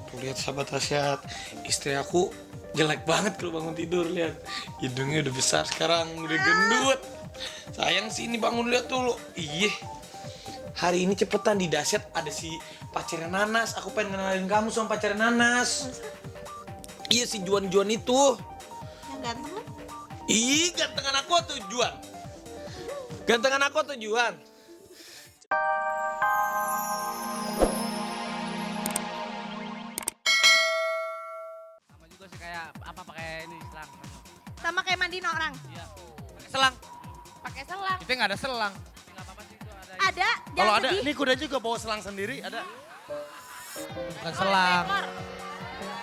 Tuh lihat sahabat dahsyat, istri aku jelek banget kalau bangun tidur. Lihat, hidungnya udah besar sekarang, udah gendut. Sayang sih ini bangun, lihat dulu. Iya, hari ini cepetan di dahsyat ada si pacarnya Nanas. Aku pengen kenalin kamu sama pacarnya Nanas. Iya, si Juan-Juan itu. Yang ganteng kan? Ih, gantengan aku tuh Juan. Gantengan aku tuh Juan. Sama juga sih kayak apa pakai ini selang. Sama kayak mandiin orang. Iya. Pakai selang. Pakai selang. Kita nggak ada selang. Enggak apa-apa sih itu ada. Ada, Kalau jangan ada, sedih. ini kuda juga bawa selang sendiri, ada. Bukan selang.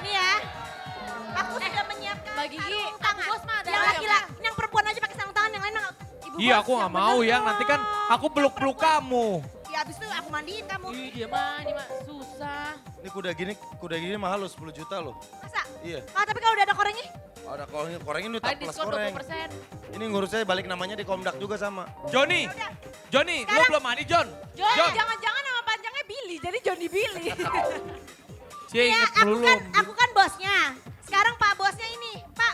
Nih ya. Aku sudah menyiapkan Mbak Gigi, sarung aku tangan. bos mah ada Yang aja, laki-laki, yang perempuan aja pakai sarung tangan, yang lain mah ibu Iya, bos, aku nggak yang mau bener yang dong. nanti kan aku peluk-peluk kamu. Ya abis itu aku mandiin kamu. Ih, dia mah, ini mah susah. Ini kuda gini mahal loh, 10 juta loh. Masa? Iya. Ah, tapi kalau udah ada korengnya? Ada korengin udah Paling tak plus diskon koreng. 20%. Ini ngurusnya balik namanya di Komdak juga sama. Joni, Udah. Joni, lu Sekarang- belum mandi Jon? Jon, jangan-jangan nama panjangnya Billy, jadi Johnny Billy. Cie Ya, inget aku kan bosnya. Sekarang Pak bosnya ini. Pak.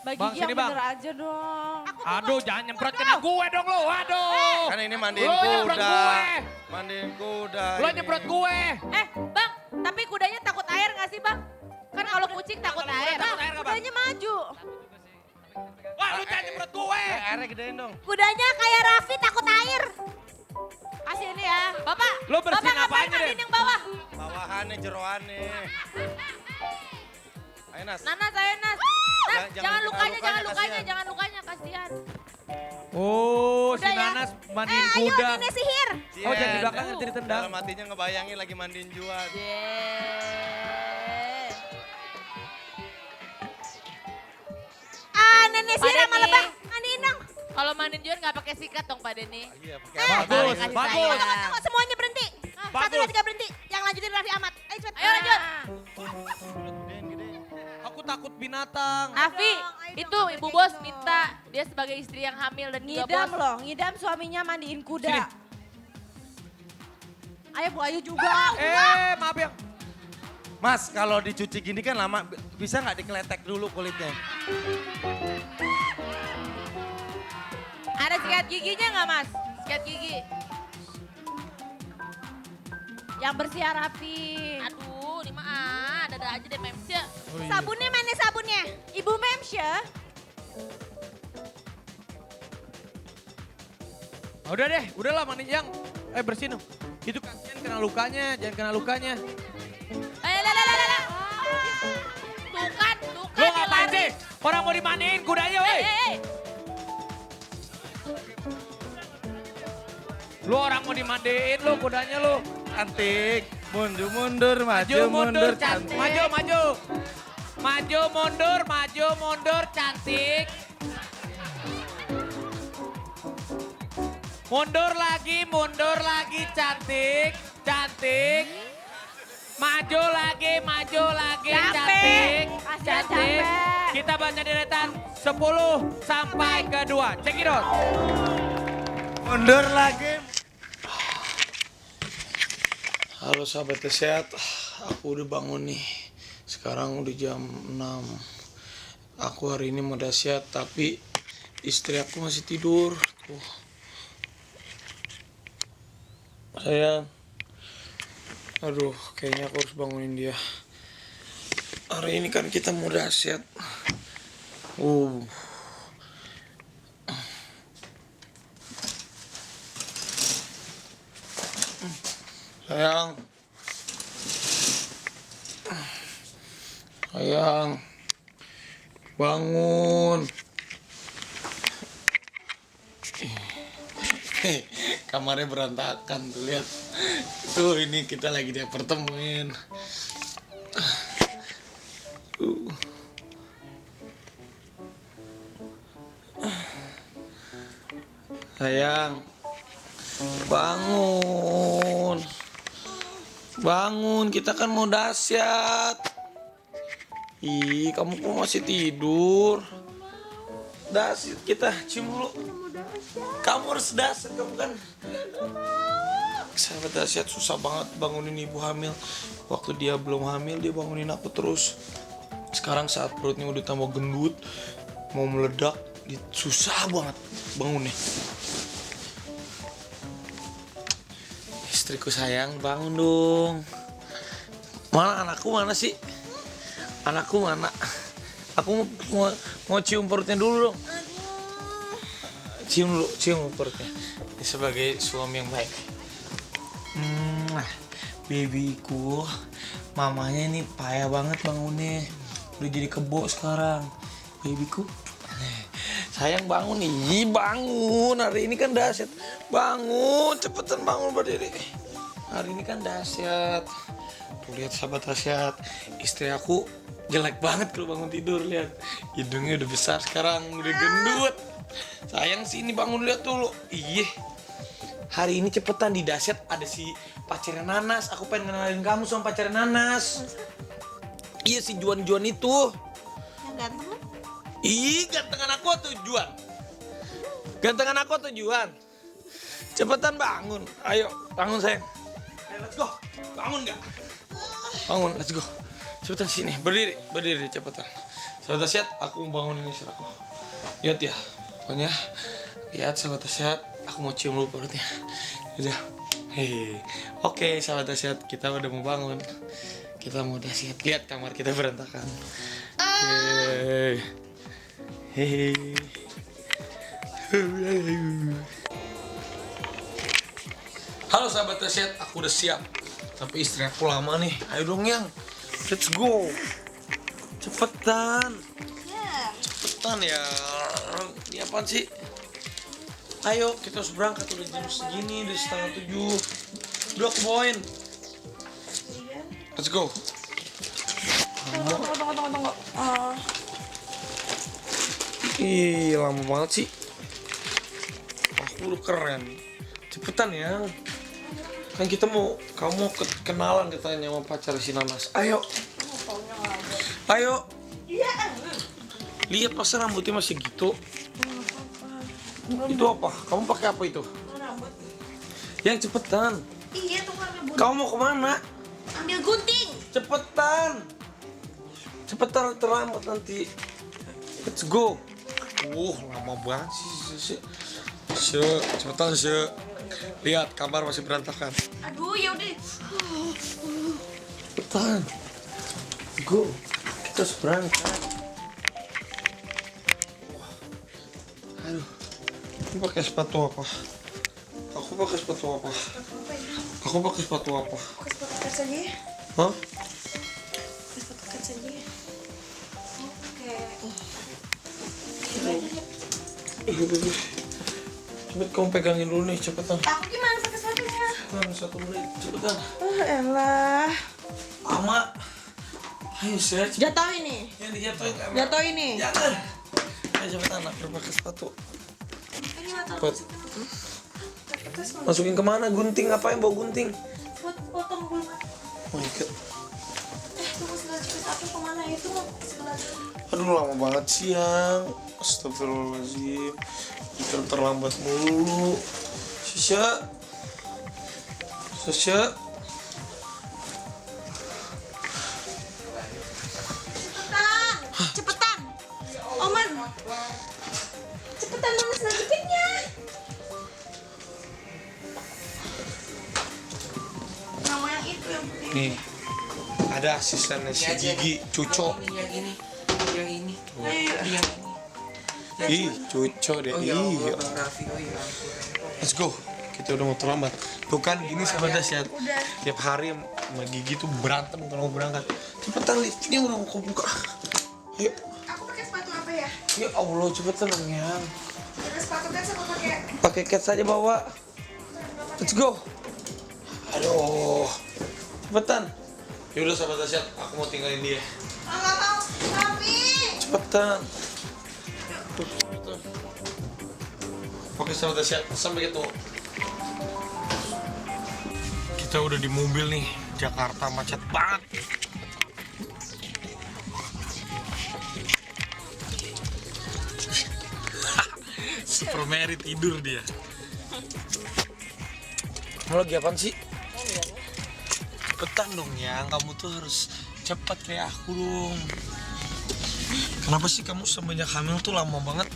Mbak Bang, Gigi sini, yang Bang. bener aja dong. Aku tuh Aduh, bos. jangan nyemprot kena gue dong lo. Aduh. Kan ini mandiin Lu nyemprot kuda. gue. Mandiin kuda. Lo ini. nyemprot gue. Bang, tapi kudanya takut air gak sih bang? Kan kalau kucing takut Kalau air. kuda takut air nggak, Bang? Kudanya maju. Wah, lu jangan nyemprot gue. Airnya gedein dong. Kudanya kayak Raffi takut air. Kasih ini ya. Bapak, Lo bersihin Bapak ngapain apanya, Den? mandiin yang bawah? Bawahannya jeroannya. Ayo Nas. Nanas, ayo Nas. Nas, jangan lukanya, jangan lukanya, kasihan. Oh, si Udah ya? Nanas mandiin Ayo kuda. nenek sihir. Oh, jangan di Cie, belakang nanti ditendang. Dalam hatinya ngebayangin lagi mandiin Juan. Ah, nenek Pak sihir sama Denny. lebah. Mandiin dong. Kalau mandiin Juan gak pakai sikat dong Pak Denny. Iya, pakai Eh, apa? Bagus, kasih bagus. sayang. Tunggu, semuanya berhenti. Satu, Bagus. dua, tiga berhenti. Yang lanjutin Raffi Ahmad. Ayo cepet. Ayo lanjut. Gedein. Aku takut binatang. Afi, Ayo itu dong, ibu kayak bos gitu. minta dia sebagai istri yang hamil dan juga Ngidam bos. loh, ngidam suaminya mandiin kuda. Sini. Ayo Bu Ayu juga. Maaf ya. Mas, kalau dicuci gini kan lama, bisa nggak dikeletek dulu kulitnya? Ada sikat giginya nggak mas? Sikat gigi. Yang bersih ya, Raffi. Aduh, ini mah ada aja deh memes ya. Sabunnya mana sabunnya? Ibu Memsya. Udah deh, udahlah mandiin yang. Bersihin dong. Itu kasihan kena lukanya, jangan kena lukanya. Lah. Tuh kan, Lo dia ngapain lari. sih? Orang mau dimandiin kudanya, woi. Lu orang mau dimandiin lu kudanya lu. Cantik, mundur, Maju mundur cantik. Maju mundur cantik. Mundur lagi cantik. Maju lagi cantik. Kasihan capek. Kita baca deretan 10 sampai ke 2. Check it out. Mundur lagi. Halo sahabat sehat, aku udah bangun nih. Sekarang udah jam 6. Aku hari ini mau dahsyat, tapi istri aku masih tidur. Tuh. Sayang. Aduh, kayaknya aku harus bangunin dia. Hari ini kan kita mau dahsyat. Sayang, bangun. Kamarnya berantakan tuh, lihat. Tuh ini kita lagi di apartemen. Sayang, bangun. Bangun, kita kan mau dahsyat. Ih, kamu kok masih tidur? Dahsyat kita, cium dulu. Kamu harus dahsyat, kamu kan. sahabat dahsyat susah banget bangunin ibu hamil. Waktu dia belum hamil dia bangunin aku terus. Sekarang saat perutnya udah tambah gendut, mau meledak, susah banget bangunnya. Istriku sayang, bangun dong. Mana anakku mana sih? Anakku mana? Aku mau cium perutnya dulu dong. Cium dulu, cium perutnya. Ini sebagai suami yang baik. Babyku, mamanya ini payah banget bangunnya. Udah jadi kebo sekarang. Babyku, sayang bangun nih, bangun. Hari ini kan dahsyat. Bangun, cepetan bangun berdiri. Hari ini kan dahsyat. Tuh lihat sahabat dahsyat, istri aku jelek banget kalau bangun tidur. Lihat, hidungnya udah besar sekarang, udah gendut. Sayang sih ini bangun, lihat dulu. Iya. Hari ini cepetan di dahsyat ada si pacarnya Nanas. Aku pengen kenalin kamu sama pacarnya Nanas. Iya si Juan-Juan itu. Yang ganteng kan? Ih, gantengan aku tuh Juan. Gantengan aku tuh Juan. Cepetan bangun. Ayo, bangun sayang. Ayo, let's go. Bangun nggak? Bangun, let's go. Cepetan sini, berdiri cepetan. Sahabat dahsyat, aku mau bangunin istri aku. Lihat ya, pokoknya lihat sahabat dahsyat. Aku mau cium dulu perutnya. Udah. Hei. Oke, sahabat dahsyat, kita udah mau bangun. Kita mau dahsyat. Lihat kamar kita berantakan. Hei. Hei. Halo sahabat dahsyat, aku udah siap. Tapi istri aku lama nih. Ayo dong yang. Let's go. Cepetan. Cepetan ya. Ini apaan sih? Ayo kita harus berangkat, udah jam segini, udah 6:30. Udah aku bawain. Let's go. Tunggu. Ih, lama banget sih. Aku udah keren. Cepetan ya. Kan kita kamu mau kenalan katanya sama pacar si Nanas. Ayo. Ayo. Lihat masa rambutnya masih gitu. Itu apa? Kamu pakai apa itu? Yang cepetan. Iya tuh warna bunga. Kamu mau kemana? Ambil gunting. Cepetan. Cepetan terlambat nanti. Let's go. Lama banget sih. Cepetan sih. Lihat kamar masih berantakan. Aduh, ya udah. Cepetan. Go. Kita harus berangkat. Aduh. Aku pakai sepatu apa? Aku pakai sepatu apa? Sepatu kaca aja ya. Hah? Sepatu kaca aja ya. Cepet kamu pegangin dulu nih, cepetan. Aku gimana pakai sepatunya? Nah, 1 menit, cepetan. Elah. Ama. Ayo, Seth. Jatuh ini. Yang dijatuhin kamera. Jatuh ini. Jangan. Ayo cepetan, aku pakai sepatu. Cepet. Masukin kemana? Gunting, ngapain bawa gunting? Buat potong bulu. Oh my god. Tunggu segala cepet aku kemana itu? Segala Aduh lama banget siang. Astagfirullahaladzim. Kita terlambat mulu. Sasha. Cepetan. Oman. Cepetan Nanas nanjepitnya. Nama yang itu yang putih. Nih. Ada asistennya si Gigi, Cuco. Yang ini. Ih, Cuco deh. Iya. Bang Raffi, Let's go. Kita udah mau terlambat. Tuh kan gini sahabat dahsyat. Tiap hari sama Gigi tuh berantem kalau mau berangkat. Cepetan liftnya udah mau buka. Ayo. Aku pakai sepatu apa ya? Ya Allah, cepetan dong yang. Ada sepatu kan sama pakai. Pakai cat saja bawa. Let's go. Aduh. Cepetan. Yaudah sahabat dahsyat, aku mau tinggalin dia. Enggak mau. Tapi. Cepetan. Tuh, cepetan. Oke sahabat dahsyat, sampai ketemu. Kita udah di mobil nih. Jakarta macet banget. Super Mary tidur dia. Kamu lagi apaan sih? Cepetan dong yang, kamu tuh harus cepat kayak aku dong. Kenapa sih kamu semenjak hamil tuh lama banget?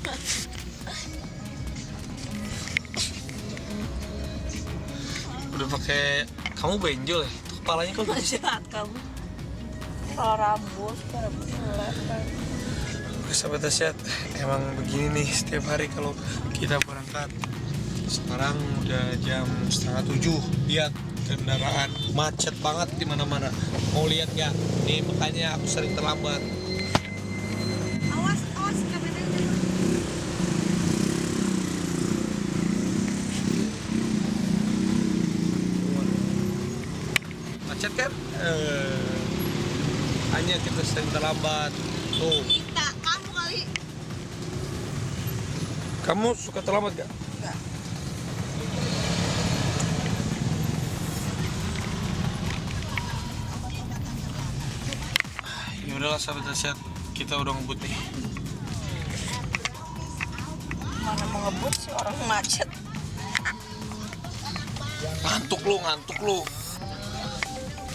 Udah pakai, kamu benjol ya? Tuh kepalanya kok gitu sih? Jahat kamu. Kalau rambut, Sahabat Dahsyat, emang begini nih setiap hari kalau kita berangkat. Sekarang udah jam 6:30. Lihat kendaraan macet banget di mana-mana. Mau lihat nggak? Nih makanya aku sering terlambat. Awas, kameranya. Macet kan? Hanya kita sering terlambat. Tuh. Kita, kamu kali. Kamu suka terlambat gak? Ya udahlah sahabat Dahsyat, kita udah ngebut nih. mana mau ngebut sih orang macet. Ngantuk lu.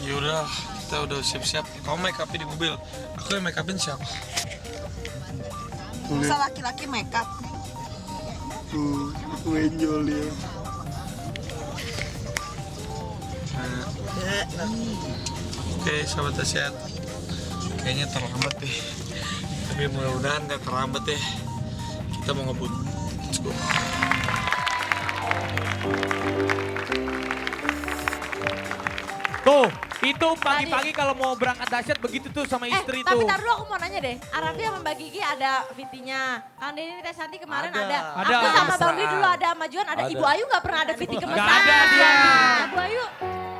Ya udah, kita udah siap-siap. Kamu make up di mobil. Aku yang make upin siapa? Masa laki-laki make up? Tuh, aku enjol dia. Oke, sahabat Dahsyat. Kayaknya terlambat deh. Tapi mudah-mudahan gak terlambat deh. Kita mau ngebut. Let's go. Tuh, itu pagi-pagi kalau mau berangkat Dahsyat begitu tuh sama istri tapi tuh. tar dulu aku mau nanya deh. Arafi sama Mbak Gigi ada VT-nya. Kang Denny Teh Santi kemarin Ada. ada. Ada. Aku sama Bang Dwi Kemesraan. dulu ada sama Juan, ada. Ada. Ibu Ayu gak pernah ada VT kemesraan. Nggak ada dia. Ibu Ayu.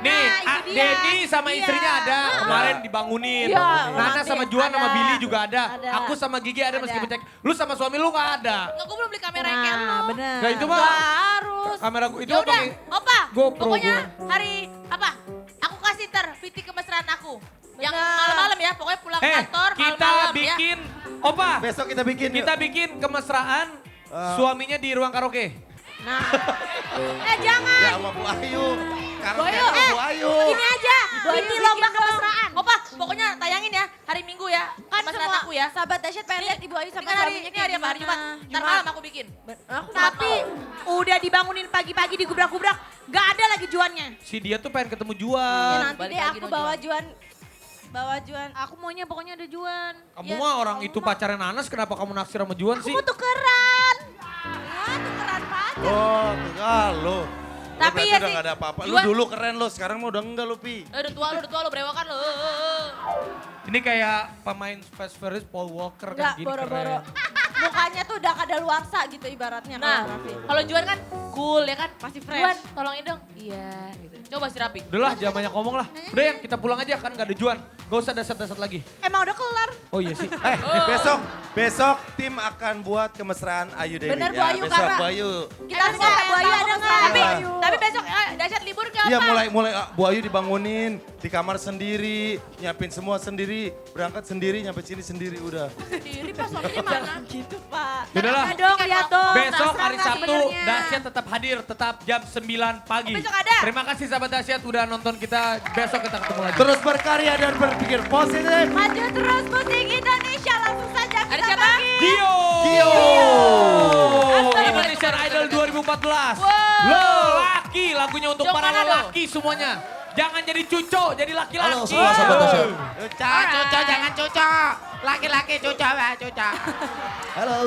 Nih, Nah, itu dia. Denny sama Iya. istrinya ada. Kemarin dibangunin. Iya, Nana romantis. sama Juan sama Ada. Billy juga ada. Ada. Aku sama Gigi ada Ada. meskipun cek. Lu sama suami lu gak ada. Nggak, gue belum beli kamera yang kayak lo. Nah, bener. Nah, itu mah Nggak harus. kamera gua itu Ya udah, pakai Opa. GoPro Pokoknya gua. hari apa? Aku kasih VT kemesraan aku. Yang malam-malam ya, pokoknya pulang kantor kita malam-malam ya. bikin, Opa, Besok kita bikin yuk. kita bikin kemesraan suaminya di ruang karaoke. Nah. Jangan. Ya sama Bu Ayu. Karena Boyo, Bu Ayu. Ini aja, VT Bikin lomba dong. kemesraan. Opa, pokoknya tayangin ya hari Minggu ya. Kan Kemesraan semua aku ya. sahabat Dahsyat pengen lihat Ibu Ayu Ini sama kan hari, suaminya ini hari apa? Hari Jumat. Ntar malam aku bikin. Tapi udah dibangunin pagi-pagi digubrak-gubrak, gak ada lagi juannya. Si dia tuh pengen ketemu Ya, Juan. nanti balik deh lagi aku no bawa Juan. Juan. Aku maunya pokoknya ada juan. Kamu mah orang itu pacarnya Nanas, kenapa kamu naksir sama Juan sih? Mau tukeran. Tukeran pacar. Oh, enggak lo. Tapi Berarti ya udah sih, gak ada apa-apa. Lu Juan- dulu keren lo, sekarang mah udah enggak lo, Pi. Udah tua lu berewokan lu. Ini kayak pemain Fast Furious Paul Walker Enggak, kan gini boro-boro. keren. Mukanya tuh udah kadaluarsa gitu ibaratnya. Nah, kalau Raffi. kalau Juan kan cool ya kan, masih fresh. Juan. Tolongin dong. Iya, gitu. Coba si Rapi. Udah lah, jangan banyak ngomong lah. Udah yang kita pulang aja kan gak ada Juan. Gak usah dasar-dasar lagi. Emang udah kelar. Oh iya sih. Besok tim akan buat kemesraan Ayu Dewi. Bener, Bu Ya, Ayu, besok Kara. Bu Ayu. Kita Emang semua siapa Bu Ayu yang ada tahu? nggak? Tapi besok Dahsyat libur gak Iya apa? mulai Bu Ayu dibangunin di kamar sendiri, nyiapin semua sendiri, berangkat sendiri, nyampe sini sendiri udah. Sendiri pas suaminya mana? Gitu Pak. Udah lah. Dong, lihat dong. Besok hari Terserah Sabtu sebenarnya. Dahsyat tetap hadir, tetap jam 9 pagi. Oh, besok ada? Terima kasih sahabat Dahsyat udah nonton kita. Besok kita ketemu lagi. Terus berkarya dan berpikir positif. Maju terus musik Indonesia, langsung saja Ada kita siapa? bagi. Gio! Gio! Indonesian Idol 2014. Wow. Lo laki, lagunya untuk Jong para mana dong? lelaki semuanya. Jangan jadi cuco, jadi laki-laki. Halo semua sahabat Dahsyat. Cuco, jangan cuco. Laki-laki cuco, cuco. Halo.